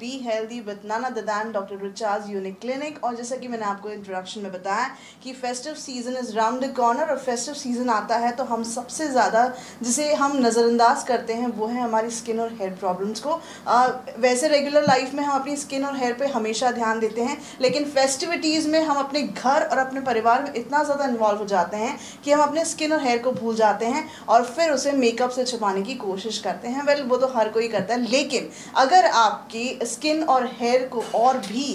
B healthy with none other than doctor Richa's unique clinic. और जैसा कि मैंने आपको इंट्रोडक्शन में बताया कि festive season is round the corner, और फेस्टिव सीज़न आता है तो हम सबसे ज़्यादा जिसे हम नज़रअंदाज करते हैं वो है हमारी स्किन और हेयर प्रॉब्लम्स को। वैसे रेगुलर लाइफ में हम अपनी स्किन और हेयर पे हमेशा ध्यान देते हैं, लेकिन फेस्टिविटीज़ में हम अपने घर और अपने परिवार में इतना ज़्यादा इन्वॉल्व हो जाते हैं कि हम अपने स्किन और हेयर को भूल जाते हैं और फिर उसे मेकअप से छुपाने की कोशिश करते हैं। वेल, वो तो हर कोई करता है, लेकिन अगर आपकी स्किन और हेयर को और भी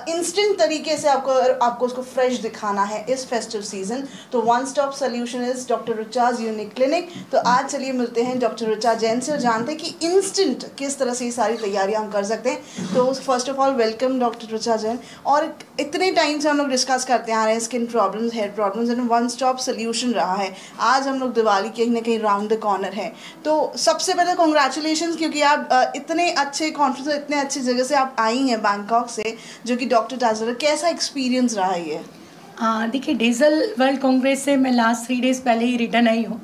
इंस्टेंट तरीके से आपको उसको फ्रेश दिखाना है इस फेस्टिव सीजन, तो one stop solution is doctor Richa's unique clinic. तो आज चलिए मिलते हैं डॉक्टर रिचा जैन से और जानते हैं कि इंस्टेंट किस तरह से ये सारी तैयारियां हम कर सकते हैं। तो first of all welcome doctor Richa Jain. और इतने टाइम से हम लोग डिस्कस करते आ रहे हैं skin problems, hair problems, and one stop solution रहा है। आज हम लोग दिवाली कहीं ना कहीं राउंड द कॉर्नर है, तो सबसे पहले कॉन्ग्रेचुलेशन, क्योंकि आप इतने अच्छे कॉन्फ्रेंस, इतने अच्छी जगह से आप आई हैं बैंकॉक से, जो कि डॉक्टर टाजर। कैसा एक्सपीरियंस रहा है ये? देखिए, डीजल वर्ल्ड कांग्रेस से मैं लास्ट 3 डेज पहले ही रिटर्न आई हूँ।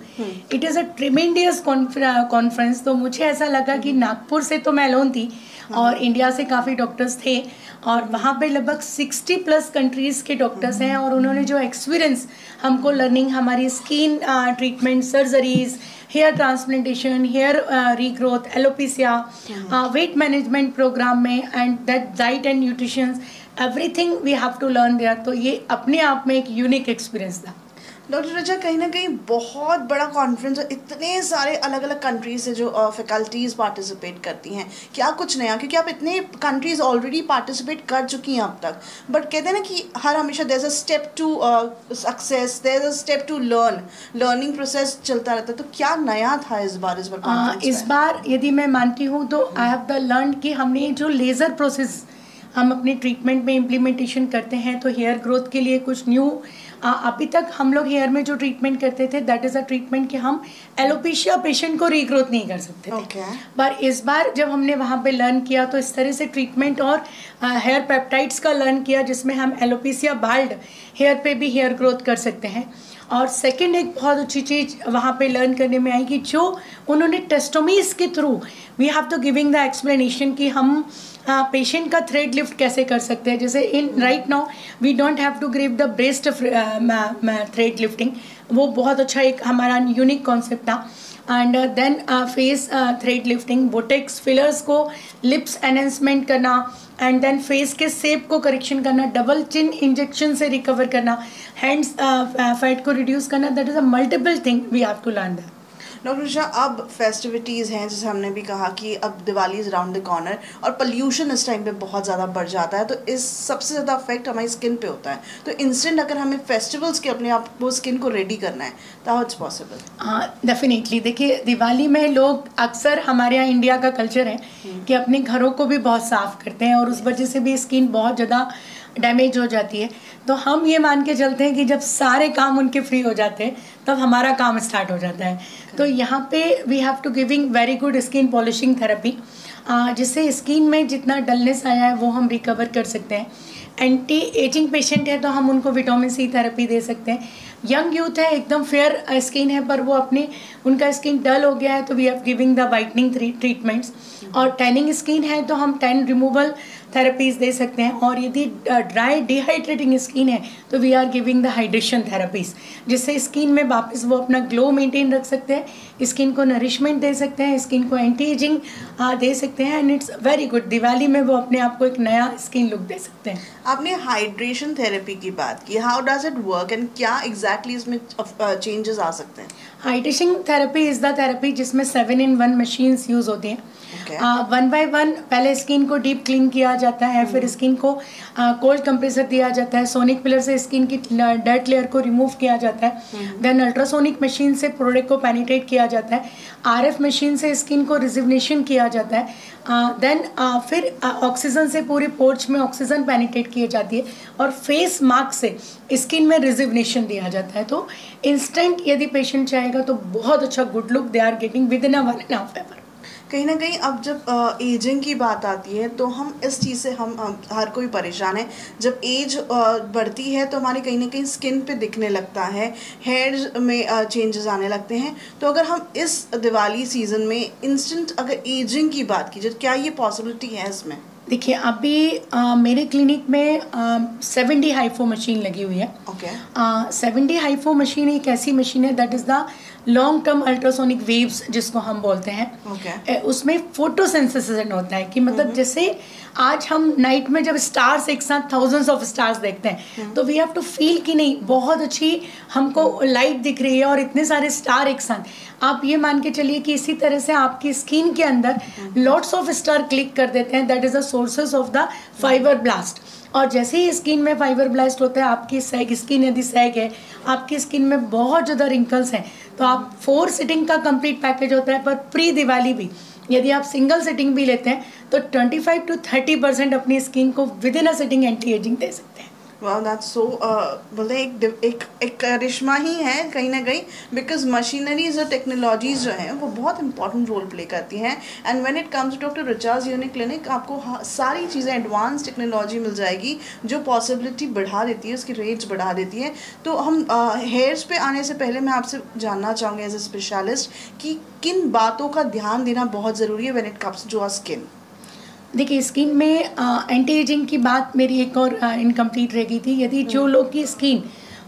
It is a tremendous conference. तो मुझे ऐसा लगा कि नागपुर से तो मैं अलोन थी और इंडिया से काफ़ी डॉक्टर्स थे, और वहाँ पे लगभग 60+ कंट्रीज़ के डॉक्टर्स हैं, और उन्होंने जो एक्सपीरियंस हमको लर्निंग हमारी skin treatment, surgeries, hair transplantation, hair regrowth, alopecia, weight management programme में, and that diet and nutrition, everything we have to learn there. तो ये अपने आप में एक यूनिक एक्सपीरियंस था। डॉक्टर रिचा, कहीं ना कहीं बहुत बड़ा कॉन्फ्रेंस है, इतने सारे अलग अलग कंट्रीज से जो फैकल्टीज़ पार्टिसिपेट करती हैं। क्या कुछ नया, क्योंकि आप इतने कंट्रीज ऑलरेडी पार्टिसिपेट कर चुकी हैं अब तक, बट कहते हैं ना कि हर हमेशा there is a step to success, there is a step to learning process चलता रहता है। तो क्या नया था इस बार कॉन्फ्रेंस इस बार यदि मैं मानती हूँ तो आई हैव द लर्न कि हमने जो लेज़र प्रोसेस हम अपने ट्रीटमेंट में इम्प्लीमेंटेशन करते हैं, तो हेयर ग्रोथ के लिए कुछ न्यू, अभी तक हम लोग हेयर में जो ट्रीटमेंट करते थे दैट इज़ अ ट्रीटमेंट कि हम एलोपेशिया पेशेंट को रीग्रोथ नहीं कर सकते थे। पर इस बार जब हमने वहाँ पे लर्न किया तो इस तरह से ट्रीटमेंट और हेयर पेप्टाइड्स का लर्न किया, जिसमें हम एलोपेशिया बाल्ड हेयर पे भी हेयर ग्रोथ कर सकते हैं। और सेकंड एक बहुत अच्छी चीज़ वहाँ पे लर्न करने में आई कि जो उन्होंने टेस्टोमीज के through we have to giving the explanation कि हम पेशेंट का थ्रेड लिफ्ट कैसे कर सकते हैं। जैसे in right now we don't have to give the breast thread lifting, वो बहुत अच्छा एक हमारा यूनिक कॉन्सेप्ट था। And then face thread lifting, Botox fillers को लिप्स एनहेंसमेंट करना, एंड देन फेस के शेप को करेक्शन करना, डबल चिन इंजेक्शन से रिकवर करना, हैंड्स फैट को रिड्यूस करना, that is a multiple thing we have to learn that. Doctor Richa, अब फेस्टिविटीज़ हैं, जैसे हमने भी कहा कि अब Diwali is round the corner, और पोल्यूशन इस टाइम पे बहुत ज़्यादा बढ़ जाता है, तो इस सबसे ज़्यादा अफेक्ट हमारी स्किन पे होता है। तो इंस्टेंट अगर हमें फेस्टिवल्स के अपने आप वो स्किन को रेडी करना है तो हाउ इट्स पॉसिबल? डेफिनेटली। देखिए, दिवाली में लोग अक्सर, हमारे यहाँ इंडिया का कल्चर है कि अपने घरों को भी बहुत साफ़ करते हैं, और उस वजह से भी स्किन बहुत ज़्यादा डैमेज हो जाती है। तो हम ये मान के चलते हैं कि जब सारे काम उनके फ्री हो जाते हैं तब हमारा काम स्टार्ट हो जाता है। तो यहाँ पे we have to giving very good skin polishing therapy, जिससे स्किन में जितना डलनेस आया है वो हम रिकवर कर सकते हैं। एंटी एजिंग पेशेंट है तो हम उनको विटामिन सी थेरेपी दे सकते हैं। यंग यूथ है, एकदम फेयर स्किन है, पर वो उनका स्किन डल हो गया है, तो we are giving the whitening treatments. और टैनिंग स्किन है तो हम टैन रिमूवल थेरेपीज दे सकते हैं। और यदि ड्राई डिहाइड्रेटिंग स्किन है तो we are giving the hydration therapies, जिससे स्किन में वापस वो अपना ग्लो मेंटेन रख सकते हैं, स्किन को नरिशमेंट दे सकते हैं, स्किन को एंटी एजिंग दे सकते हैं, and it's very good. Diwali में वो अपने आप को एक नया स्किन लुक दे सकते हैं। आपने हाइड्रेशन थेरेपी की बात की, how does it work and क्या एग्जैक्टली इसमें चेंजेस आ सकते हैं? Hydration enthalpy is the therapy जिसमें 7-in-1 मशीन्स यूज़ होती हैं। 1 by 1 पहले स्किन को डीप क्लीन किया जाता है, फिर स्किन को कोल्ड कंप्रेसर दिया जाता है, सोनिक पिलर से स्किन की डर्ट लेयर को रिमूव किया जाता है, देन अल्ट्रासोनिक मशीन से प्रोडक्ट को पेनिट्रेट किया जाता है, RF मशीन से स्किन को रिजुवनेशन किया जाता है, देन फिर ऑक्सीजन से पूरे पोर्च में ऑक्सीजन पेनिट्रेट की जाती है, और फेस मास्क से स्किन में रिजुवनेशन दिया जाता है। तो इंस्टेंट यदि पेशेंट चाहेगा तो बहुत अच्छा good look they are getting within 1.5 hour। कहीं ना कहीं अब जब एजिंग की बात आती है तो हम इस चीज़ से हम हर कोई परेशान है। जब एज बढ़ती है तो हमारी कहीं ना कहीं स्किन पे दिखने लगता है, हेयर्स में चेंजेस आने लगते हैं। तो अगर हम इस दिवाली सीज़न में इंस्टेंट अगर एजिंग की बात की जाए, क्या ये पॉसिबिलिटी है इसमें? देखिए अभी मेरे क्लिनिक में 70 हाइफो मशीन लगी हुई है। ओके। 70 हाइफो मशीन एक ऐसी मशीन है that is the long term ultrasonic waves जिसको हम बोलते हैं। ओके। उसमें फोटोसेंसिटिव होता है कि मतलब जैसे आज हम नाइट में जब स्टार्स एक साथ थाउजेंड्स ऑफ स्टार्स देखते हैं तो वी हैव टू फील कि नहीं बहुत अच्छी हमको लाइट दिख रही है और इतने सारे स्टार एक साथ। आप ये मान के चलिए कि इसी तरह से आपकी स्किन के अंदर लॉट्स ऑफ स्टार क्लिक कर देते हैं, that is the sources of the fibre blast. और जैसे ही स्किन में फाइबर ब्लास्ट होता है, आपकी सैग स्किन यदि सैग है, आपकी स्किन में बहुत ज़्यादा रिंकल्स हैं, तो आप 4 सिटिंग का कंप्लीट पैकेज होता है। पर प्री दिवाली भी यदि आप सिंगल सिटिंग भी लेते हैं तो 25 to 30% अपनी स्किन को within a sitting anti ageing दे सकते हैं। वाह, दैट्स सो बोलते एक करिश्मा ही है कहीं ना कहीं, बिकॉज मशीनरीज और टेक्नोलॉजीज जो हैं वो बहुत इंपॉर्टेंट रोल प्ले करती हैं। And when it comes to doctor Richa's unique clinic, आपको सारी चीज़ें एडवांस टेक्नोलॉजी मिल जाएगी जो पॉसिबिलिटी बढ़ा देती है, उसकी रेंज बढ़ा देती है। तो हम हेयर्स पे आने से पहले मैं आपसे जानना चाहूँगी एज ए स्पेशलिस्ट कि किन बातों का ध्यान देना बहुत ज़रूरी है when it comes to our skin? देखिए स्किन में एंटी एजिंग की बात मेरी एक और इनकम्प्लीट रह गई थी। यदि जो लोग की स्किन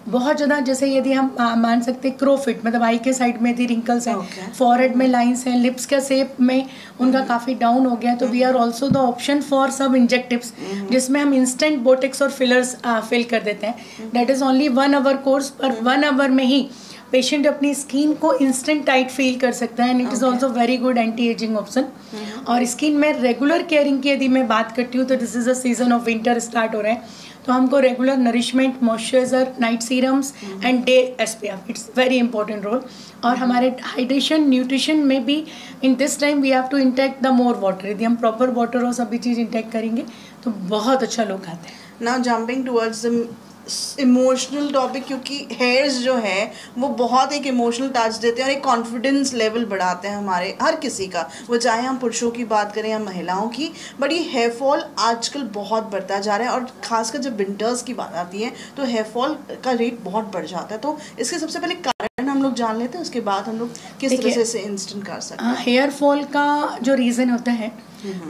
बहुत ज़्यादा, जैसे यदि हम मान सकते हैं क्रोफिट, मतलब आई के साइड में यदि रिंकल्स हैं, फॉरहेड में लाइंस हैं, लिप्स के शेप में उनका काफ़ी डाउन हो गया, तो we are also the option for सब इंजेक्टिव्स जिसमें हम इंस्टेंट बोटेक्स और फिलर्स फिल कर देते हैं। That is only 1 hour course, पर 1 आवर में ही पेशेंट अपनी स्किन को इंस्टेंट टाइट फील कर सकता है and it is also very good anti ageing option. और स्किन में रेगुलर केयरिंग की यदि मैं बात करती हूँ तो this is a season of winter start हो रहा है, तो हमको regular nourishment, moisturiser, night serums and day SPF, it's very important role. और हमारे हाइड्रेशन न्यूट्रिशन में भी in this time we have to intake the more water. यदि हम प्रॉपर वाटर और सभी चीज़ इंटेक करेंगे तो बहुत अच्छा लुक आता है। Now jumping towards the emotional topic, क्योंकि हेयर्स जो है वो बहुत एक इमोशनल टच देते हैं और एक कॉन्फिडेंस लेवल बढ़ाते हैं हमारे हर किसी का, वो चाहे हम पुरुषों की बात करें या महिलाओं की। बट ये हेयर फॉल आजकल बहुत बढ़ता जा रहा है और खासकर जब विंटर्स की बात आती है तो हेयर फॉल का रेट बहुत बढ़ जाता है। तो इसके सबसे पहले कारण हम लोग जान लेते हैं, उसके बाद हम लोग किस तरह से इंस्टेंट कर सकते हैं। हेयर फॉल का जो रीज़न होता है,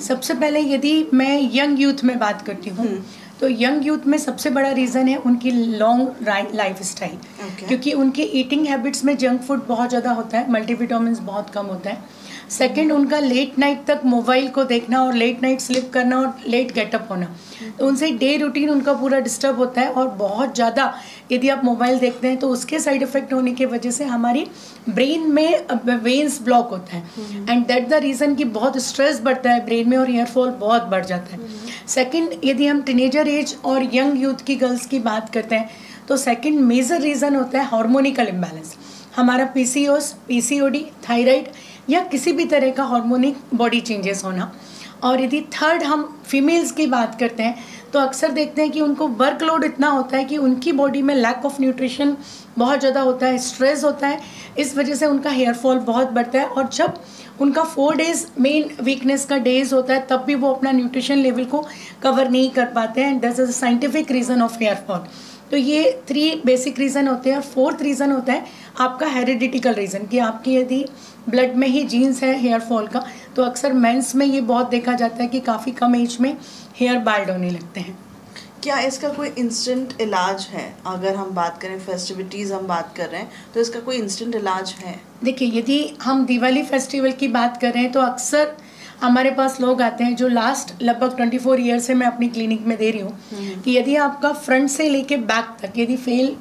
सबसे पहले यदि मैं यंग यूथ में बात करती हूँ तो यंग यूथ में सबसे बड़ा रीज़न है उनकी लॉन्ग लाइफ स्टाइल, क्योंकि उनके ईटिंग हैबिट्स में जंक फूड बहुत ज़्यादा होता है, मल्टीविटामिन्स बहुत कम होता है। सेकंड, उनका लेट नाइट तक मोबाइल को देखना और लेट नाइट स्लिप करना और लेट गेटअप होना, तो उनसे डे रूटीन उनका पूरा डिस्टर्ब होता है। और बहुत ज़्यादा यदि आप मोबाइल देखते हैं तो उसके साइड इफ़ेक्ट होने की वजह से हमारी ब्रेन में वेन्स ब्लॉक होता है एंड दैट द रीज़न कि बहुत स्ट्रेस बढ़ता है ब्रेन में और हेयर फॉल बहुत बढ़ जाता है। सेकंड, यदि हम टीनेजर एज और यंग यूथ की गर्ल्स की बात करते हैं तो सेकंड मेजर रीज़न होता है हार्मोनिकल इम्बैलेंस, हमारा PCOS, PCOD, थायराइड या किसी भी तरह का हार्मोनिक बॉडी चेंजेस होना। और यदि थर्ड हम फीमेल्स की बात करते हैं तो अक्सर देखते हैं कि उनको वर्कलोड इतना होता है कि उनकी बॉडी में लैक ऑफ न्यूट्रिशन बहुत ज़्यादा होता है, स्ट्रेस होता है, इस वजह से उनका हेयर फॉल बहुत बढ़ता है। और जब उनका 4 डेज़ मेन वीकनेस का डेज होता है तब भी वो अपना न्यूट्रिशन लेवल को कवर नहीं कर पाते हैं, this is a scientific reason of hair fall. तो ये 3 बेसिक रीज़न होते हैं। और 4th रीज़न होता है आपका हेरिडिटिकल रीज़न, कि आपकी यदि ब्लड में ही जीन्स है हेयर फॉल का, तो अक्सर मेंस में ये बहुत देखा जाता है कि काफ़ी कम एज में हेयर बाल्ड होने लगते हैं। क्या इसका कोई इंस्टेंट इलाज है? अगर हम बात करें, फेस्टिविटीज़ हम बात कर रहे हैं, तो इसका कोई इंस्टेंट इलाज है? देखिए यदि हम दिवाली फेस्टिवल की बात कर रहे हैं तो अक्सर हमारे पास लोग आते हैं जो लास्ट लगभग 24 ईयर से मैं अपनी क्लिनिक में दे रही हूँ कि यदि आपका फ्रंट से लेके बैक तक यदि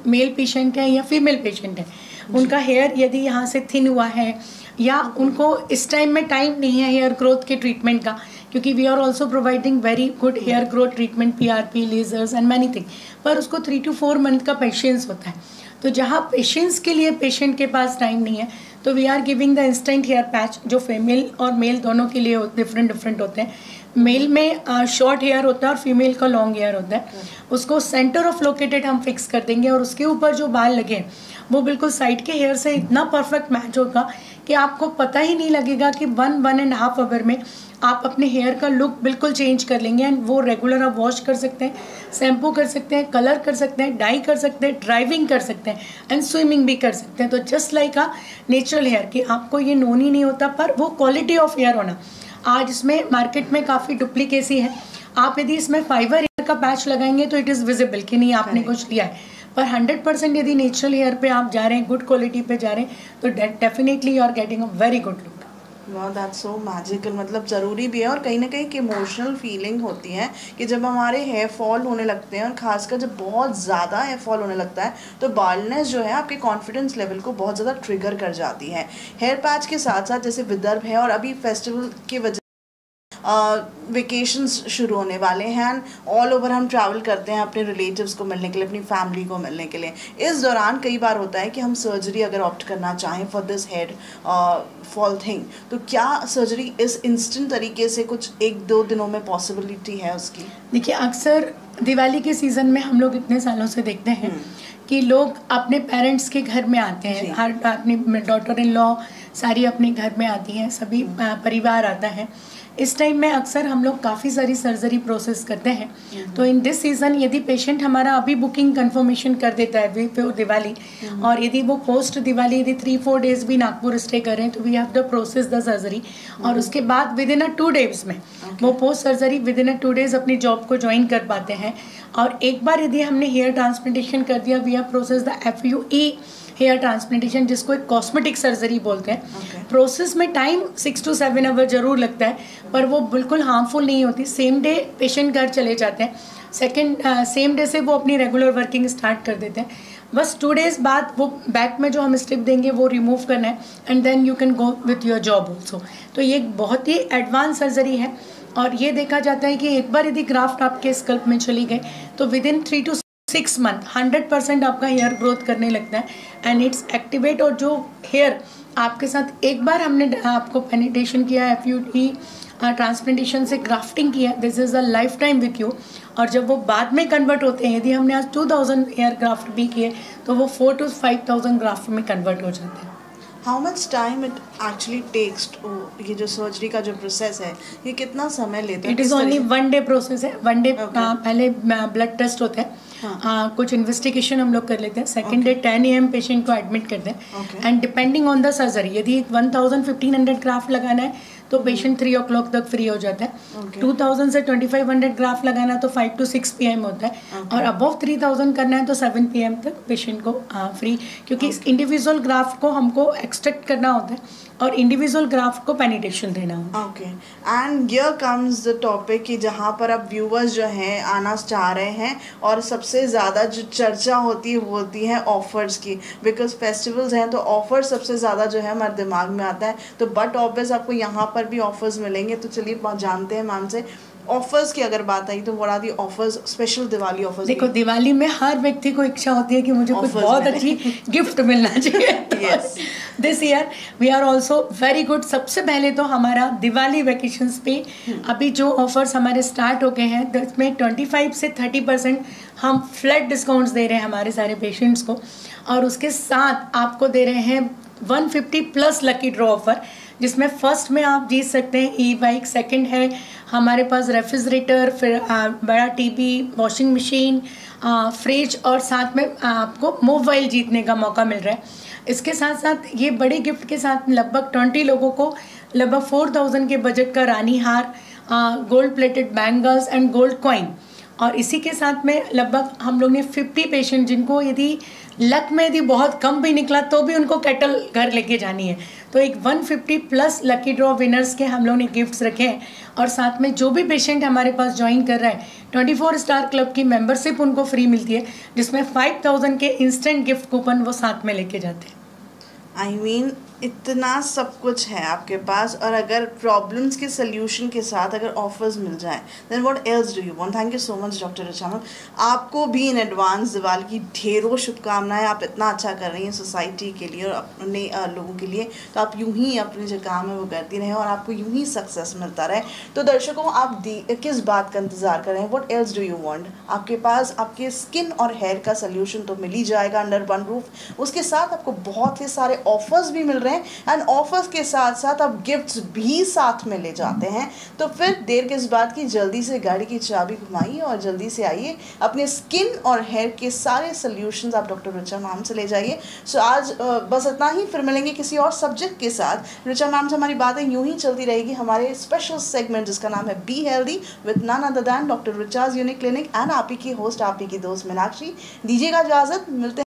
मेल पेशेंट है या फीमेल पेशेंट है, उनका हेयर यदि यहाँ से थिन हुआ है या उनको इस टाइम में टाइम नहीं है हेयर ग्रोथ के ट्रीटमेंट का, क्योंकि we are also providing very good hair growth treatment, PRP, lasers and many thing, पर उसको 3 to 4 मंथ का पेशेंस होता है। तो जहाँ पेशेंस के लिए पेशेंट के पास टाइम नहीं है तो we are giving the instant hair patch, जो फीमेल और मेल दोनों के लिए डिफरेंट होते हैं। मेल में शॉर्ट हेयर होता है और फीमेल का लॉन्ग हेयर होता है, उसको सेंटर ऑफ लोकेटेड हम फिक्स कर देंगे और उसके ऊपर जो बाल लगे वो बिल्कुल साइड के हेयर से इतना परफेक्ट मैच होगा कि आपको पता ही नहीं लगेगा कि 1.5 आवर में आप अपने हेयर का लुक बिल्कुल चेंज कर लेंगे। एंड वो रेगुलर आप वॉश कर सकते हैं, शैम्पू कर सकते हैं, कलर कर सकते हैं, डाई कर सकते हैं, ड्राइविंग कर सकते हैं एंड स्विमिंग भी कर सकते हैं। तो just like a natural hair कि आपको ये नोन ही नहीं होता, पर वो क्वालिटी ऑफ हेयर होना। आज इसमें मार्केट में काफ़ी डुप्लीकेसी है। आप यदि इसमें फाइबर हेयर का पैच लगाएंगे तो इट इज़ विजिबल कि नहीं आपने कुछ लिया है, पर 100% यदि नेचुरल हेयर पे आप जा रहे हैं, गुड क्वालिटी पे जा रहे हैं, तो definitely you are getting a very good look. वाह, दैट्स सो मैजिकल। मतलब ज़रूरी भी है और कहीं ना कहीं एक इमोशनल फीलिंग होती है कि जब हमारे हेयर फॉल होने लगते हैं और खासकर जब बहुत ज़्यादा हेयर फॉल होने लगता है तो बाल्डनेस जो है आपके कॉन्फिडेंस लेवल को बहुत ज़्यादा ट्रिगर कर जाती है। हेयर पैच के साथ साथ जैसे विदर्भ है और अभी फेस्टिवल की वजह वेकेशंस शुरू होने वाले हैं, ऑल ओवर हम ट्रैवल करते हैं अपने रिलेटिव्स को मिलने के लिए, अपनी फैमिली को मिलने के लिए। इस दौरान कई बार होता है कि हम सर्जरी अगर ऑप्ट करना चाहें for this head fall thing, तो क्या सर्जरी इस इंस्टेंट तरीके से कुछ 1-2 दिनों में पॉसिबिलिटी है उसकी? देखिए, अक्सर दिवाली के सीज़न में हम लोग इतने सालों से देखते हैं कि लोग अपने पेरेंट्स के घर में आते हैं, हर अपनी डॉटर इन लॉ सारी अपने घर में आती हैं, सभी परिवार आता है। इस टाइम में अक्सर हम लोग काफ़ी सारी सर्जरी प्रोसेस करते हैं। तो इन दिस सीज़न यदि पेशेंट हमारा अभी बुकिंग कंफर्मेशन कर देता है बिफोर दिवाली, और यदि वो पोस्ट दिवाली यदि 3-4 डेज भी नागपुर स्टे करें तो we have the process the surgery, और उसके बाद विद इन 2 डेज में वो post surgery within 2 days अपनी जॉब को ज्वाइन कर पाते हैं। और एक बार यदि हमने हेयर ट्रांसप्लांटेशन कर दिया, we have process the FUE hair transplantation, जिसको एक कॉस्मेटिक सर्जरी बोलते हैं। प्रोसेस में टाइम 6 to 7 आवर ज़रूर लगता है, पर वो बिल्कुल हार्मफुल नहीं होती। सेम डे पेशेंट घर चले जाते हैं, सेम डे से वो अपनी रेगुलर वर्किंग स्टार्ट कर देते हैं। बस 2 डेज बाद वो बैक में जो हम स्ट्रिप देंगे वो रिमूव करना है and then you can go with your job also. तो ये एक बहुत ही एडवांस सर्जरी है, और ये देखा जाता है कि एक बार यदि ग्राफ्ट आपके स्कल्प में चली गई तो विद इन 3 to 6 मंथ 100% आपका हेयर ग्रोथ करने लगता है एंड इट्स एक्टिवेट। और जो हेयर आपके साथ एक बार हमने आपको पेनिट्रेशन किया, FUE ट्रांसप्लांटेशन से ग्राफ्टिंग किया, this is a life time with you. और जब वो बाद में कन्वर्ट होते हैं, यदि हमने आज 2000 हेयर ग्राफ्ट भी किए तो वो 4 to 5000 ग्राफ्ट में कन्वर्ट हो जाते हैं। How much time it actually takes, ये जो सर्जरी का जो प्रोसेस है ये कितना समय लेता है? It is only 1 day process है। 1 डे पहले ब्लड टेस्ट होते हैं, कुछ इन्वेस्टिगेशन हम लोग कर लेते हैं। सेकेंड डे 10 AM पेशेंट को एडमिट करते हैं and depending on the surgery, यदि 1500 ग्राफ्ट लगाना है तो पेशेंट 3 o'clock तक फ्री हो जाता है। 2000 से 2500 ग्राफ्ट लगाना है तो 5 to 6 PM होता है, और अबव 3000 करना है तो 7 PM तक पेशेंट को फ्री, क्योंकि इस इंडिविजुअल ग्राफ्ट को हमको एक्सट्रैक्ट करना होता है और इंडिविजुअल ग्राफ्ट को पेनिट्रेशन देना होता है। Okay, and here comes the topic कि जहाँ पर अब व्यूवर्स जो हैं आना चाह रहे हैं, और सबसे ज़्यादा जो चर्चा होती है वो होती है ऑफ़र्स की, बिकॉज फेस्टिवल्स हैं तो ऑफ़र सबसे ज़्यादा जो है हमारे दिमाग में आता है। तो बट ऑब्वियस आपको यहाँ पर भी ऑफर्स मिलेंगे, तो चलिए जानते हैं मैम से ऑफर्स की अगर बात आई तो what are the offers, special Diwali offers? देखो, दिवाली में हर व्यक्ति को इच्छा होती है कि मुझे कुछ बहुत अच्छी गिफ्ट मिलना चाहिए। yes. This year we are also very good. सबसे पहले तो हमारा दिवाली वेकेशंस पे अभी जो ऑफर्स हमारे स्टार्ट हो गए हैं, जिसमें 25 से 30% हम फ्लैट डिस्काउंट्स दे रहे हैं हमारे सारे पेशेंट्स को, और उसके साथ आपको दे रहे हैं 150+ लकी ड्रॉ ऑफर, जिसमें फर्स्ट में आप जीत सकते हैं ई-बाइक, सेकंड है हमारे पास रेफ्रिजरेटर, फिर बड़ा टीवी, वॉशिंग मशीन, फ्रिज, और साथ में आपको मोबाइल जीतने का मौका मिल रहा है। इसके साथ साथ ये बड़े गिफ्ट के साथ लगभग 20 लोगों को लगभग 4000 के बजट का रानी हार, gold plated bangles and gold coin, और इसी के साथ में लगभग हम लोग ने 50 पेशेंट जिनको यदि लक में यदि बहुत कम भी निकला तो भी उनको कैटल घर लेके जानी है, तो एक 150+ लकी ड्रॉ विनर्स के हम लोग ने गिफ्ट्स रखे हैं। और साथ में जो भी पेशेंट हमारे पास ज्वाइन कर रहा है, 24 स्टार क्लब की मेंबरशिप उनको फ्री मिलती है, जिसमें 5000 के इंस्टेंट गिफ्ट कूपन वो साथ में लेके जाते हैं। आई मीन इतना सब कुछ है आपके पास, और अगर प्रॉब्लम्स के सल्यूशन के साथ अगर ऑफर्स मिल जाए then what else do you want? Thank you so much doctor Richa ma'am, आपको भी इन एडवांस दिवाली की ढेरों शुभकामनाएं। आप इतना अच्छा कर रही हैं सोसाइटी के लिए और अपने लोगों के लिए, तो आप यूं ही अपने जो काम है वो करती रहें और आपको यूं ही सक्सेस मिलता रहे। तो दर्शकों, आप किस बात का इंतज़ार कर रहे हैं? What else do you want? आपके पास आपके स्किन और हेयर का सल्यूशन तो मिल ही जाएगा अंडर वन रूफ, उसके साथ आपको बहुत ही सारे ऑफर्स भी मिल रहे हैं हैं एंड ऑफर्स के साथ साथ अब गिफ्ट्स भी साथ में ले जाते हैं। तो फिर देर किस बात की, जल्दी से गाड़ी की चाबी घुमाइए और जल्दी से आइए, अपने स्किन और हेयर के सारे सोल्यूशंस आप डॉक्टर रुचा मैम से ले जाइए। सो आज बस इतना ही, फिर मिलेंगे किसी और सब्जेक्ट के साथ। रुचा मैम से हमारी बातें यूं ही चलती रहेगी हमारे स्पेशल सेगमेंट जिसका नाम है be healthy with none other than doctor Rucha's unique clinic and आप ही की होस्ट, आप ही की दोस्त मीनाक्षी। दीजिएगा इजाजत, मिलते